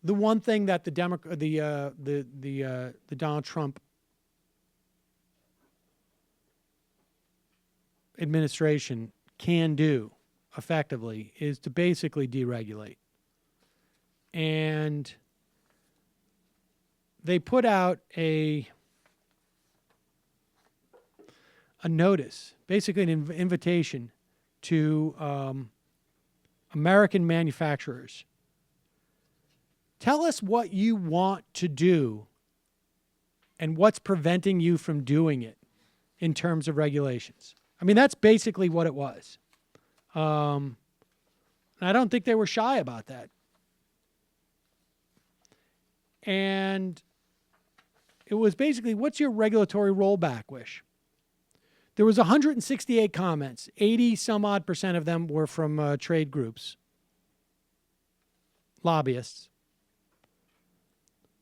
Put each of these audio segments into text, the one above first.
the one thing that the Donald Trump administration can do effectively is to basically deregulate. And they put out a notice, basically an invitation to American manufacturers. Tell us what you want to do and what's preventing you from doing it in terms of regulations. I mean, that's basically what it was. I don't think they were shy about that. And it was basically, what's your regulatory rollback wish? There was 168 comments. 80 some odd % of them were from trade groups, lobbyists.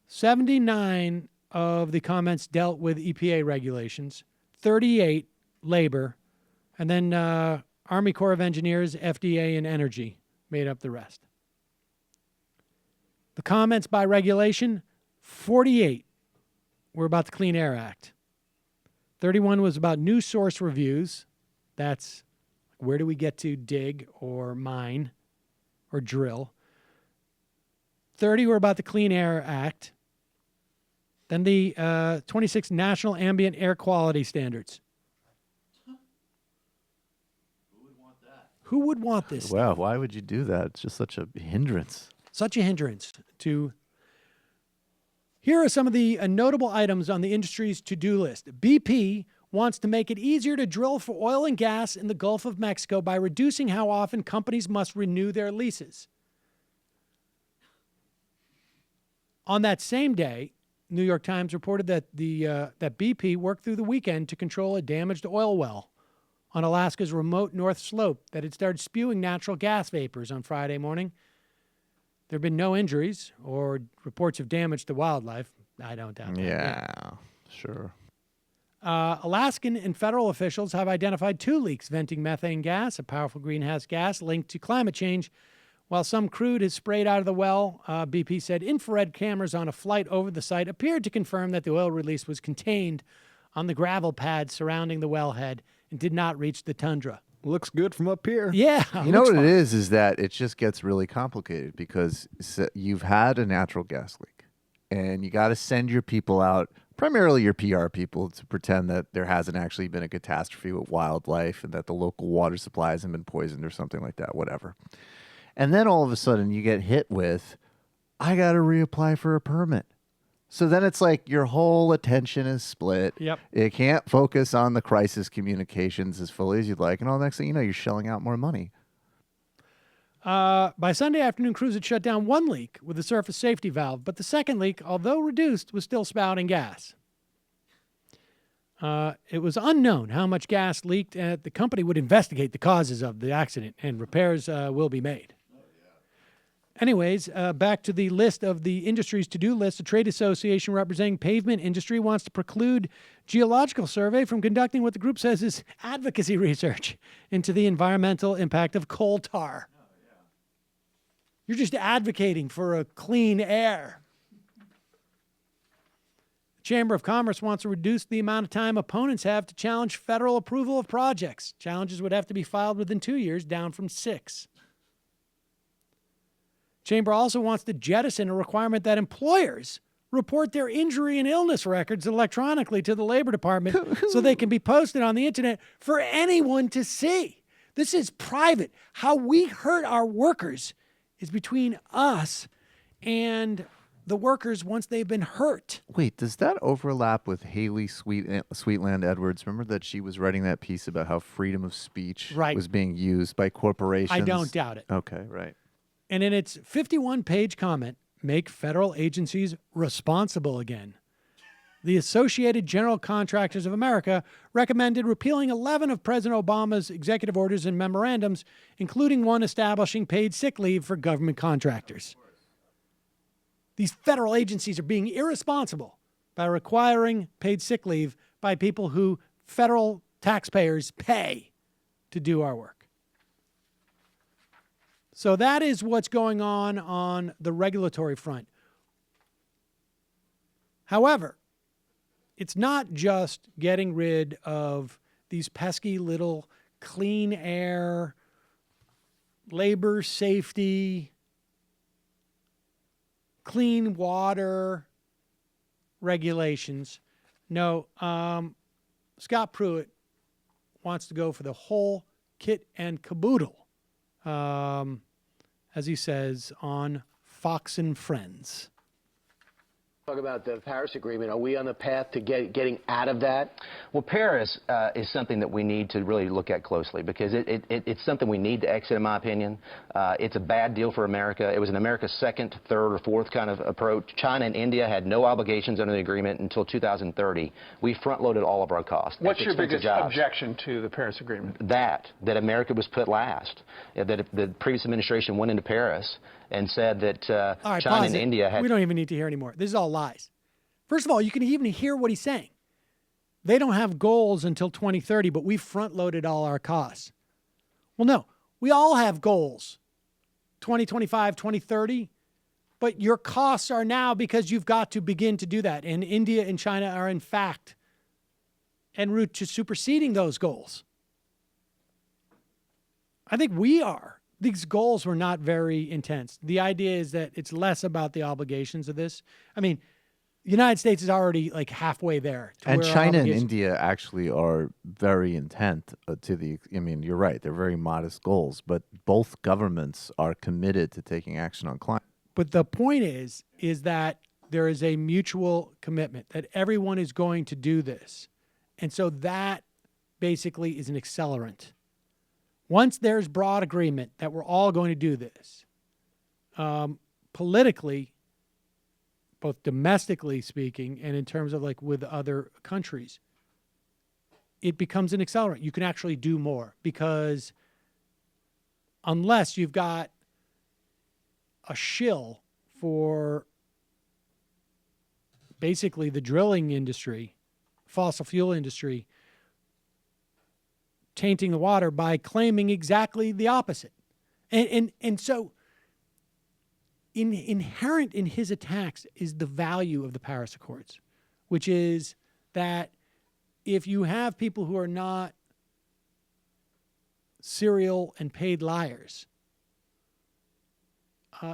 79 of the comments dealt with EPA regulations, 38 labor, and then Army Corps of Engineers, FDA, and Energy made up the rest. The comments by regulation, 48 were about the Clean Air Act. 31 was about new source reviews. That's where do we get to dig or mine or drill. 30 were about the Clean Air Act. Then the 26 National Ambient Air Quality Standards. Who would want this? Wow, stuff? why would you do that? It's just such a hindrance. Such a hindrance to... Here are some of the notable items on the industry's to-do list. BP wants to make it easier to drill for oil and gas in the Gulf of Mexico by reducing how often companies must renew their leases. On that same day, New York Times reported that that BP worked through the weekend to control a damaged oil well on Alaska's remote North Slope that had started spewing natural gas vapors on Friday morning. There have been no injuries or reports of damage to wildlife. I don't doubt that. Yeah, sure. Alaskan and federal officials have identified 2 leaks venting methane gas, a powerful greenhouse gas linked to climate change. While some crude is sprayed out of the well, BP said infrared cameras on a flight over the site appeared to confirm that the oil release was contained on the gravel pad surrounding the wellhead and did not reach the tundra. Looks good from up here. Yeah. You know what it is that it just gets really complicated because you've had a natural gas leak and you got to send your people out, primarily your PR people, to pretend that there hasn't actually been a catastrophe with wildlife and that the local water supply hasn't been poisoned or something like that, whatever. And then all of a sudden you get hit with, I got to reapply for a permit. So then it's like your whole attention is split. Yep. You can't focus on the crisis communications as fully as you'd like. And all the next thing you know, you're shelling out more money. By Sunday afternoon, crews had shut down 1 leak with a surface safety valve, but the second leak, although reduced, was still spouting gas. It was unknown how much gas leaked. The company would investigate the causes of the accident, and repairs will be made. Anyways, back to the list of the industry's to-do list. A trade association representing pavement industry wants to preclude Geological Survey from conducting what the group says is advocacy research into the environmental impact of coal tar. You're just advocating for a clean air. The Chamber of Commerce wants to reduce the amount of time opponents have to challenge federal approval of projects. Challenges would have to be filed within 2 years, down from 6. Chamber also wants to jettison a requirement that employers report their injury and illness records electronically to the Labor Department so they can be posted on the internet for anyone to see. This is private. How we hurt our workers is between us and the workers once they've been hurt. Wait, does that overlap with Haley Sweetland Edwards? Remember that she was writing that piece about how freedom of speech was being used by corporations? I don't doubt it. Okay, right. And in its 51-page comment, make federal agencies responsible again, the Associated General Contractors of America recommended repealing 11 of President Obama's executive orders and memorandums, including one establishing paid sick leave for government contractors. These federal agencies are being irresponsible by requiring paid sick leave by people who federal taxpayers pay to do our work. So that is what's going on the regulatory front. However, it's not just getting rid of these pesky little clean air, labor safety, clean water regulations. No, Scott Pruitt wants to go for the whole kit and caboodle, as he says on Fox and Friends. Talk about the Paris Agreement. Are we on the path to getting out of that? Well, Paris is something that we need to really look at closely because it's something we need to exit, in my opinion. It's a bad deal for America. It was in America's second, third, or fourth kind of approach. China and India had no obligations under the agreement until 2030. We front-loaded all of our costs. What's your biggest objection to the Paris Agreement? That America was put last. That the previous administration went into Paris and said that All right, China and India had... We don't even need to hear anymore. This is all lies. First of all, you can even hear what he's saying. They don't have goals until 2030, but we front-loaded all our costs. Well, no. We all have goals, 2025, 2030, but your costs are now because you've got to begin to do that. And India and China are, in fact, en route to superseding those goals. I think we are. These goals were not very intense. The idea is that it's less about the obligations of this. I mean, the United States is already like halfway there. And China and India actually are very intent I mean, you're right. They're very modest goals, but both governments are committed to taking action on climate. But the point is that there is a mutual commitment that everyone is going to do this. And so that basically is an accelerant. Once there's broad agreement that we're all going to do this, politically, both domestically speaking and in terms of like with other countries, it becomes an accelerant. You can actually do more because unless you've got a shill for basically the drilling industry, fossil fuel industry, tainting the water by claiming exactly the opposite. And so inherent in his attacks is the value of the Paris Accords, which is that if you have people who are not serial and paid liars,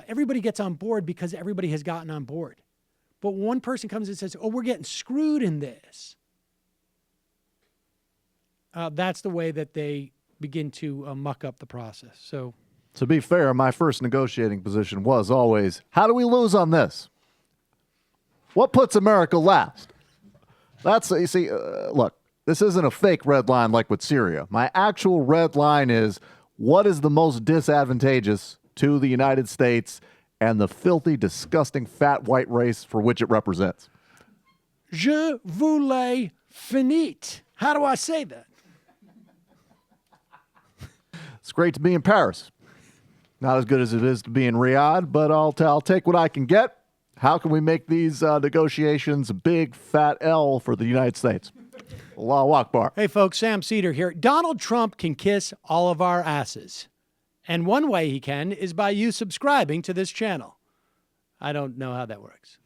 everybody gets on board because everybody has gotten on board. But one person comes and says, oh, we're getting screwed in this. That's the way that they begin to muck up the process. So, to be fair, my first negotiating position was always, how do we lose on this? What puts America last? That's, you see, look, this isn't a fake red line like with Syria. My actual red line is, what is the most disadvantageous to the United States and the filthy, disgusting, fat white race for which it represents? Je voulais finite. How do I say that? It's great to be in Paris. Not as good as it is to be in Riyadh, but I'll take what I can get. How can we make these negotiations a big, fat L for the United States? Allahu Akbar. Hey, folks, Sam Seder here. Donald Trump can kiss all of our asses. And one way he can is by you subscribing to this channel. I don't know how that works.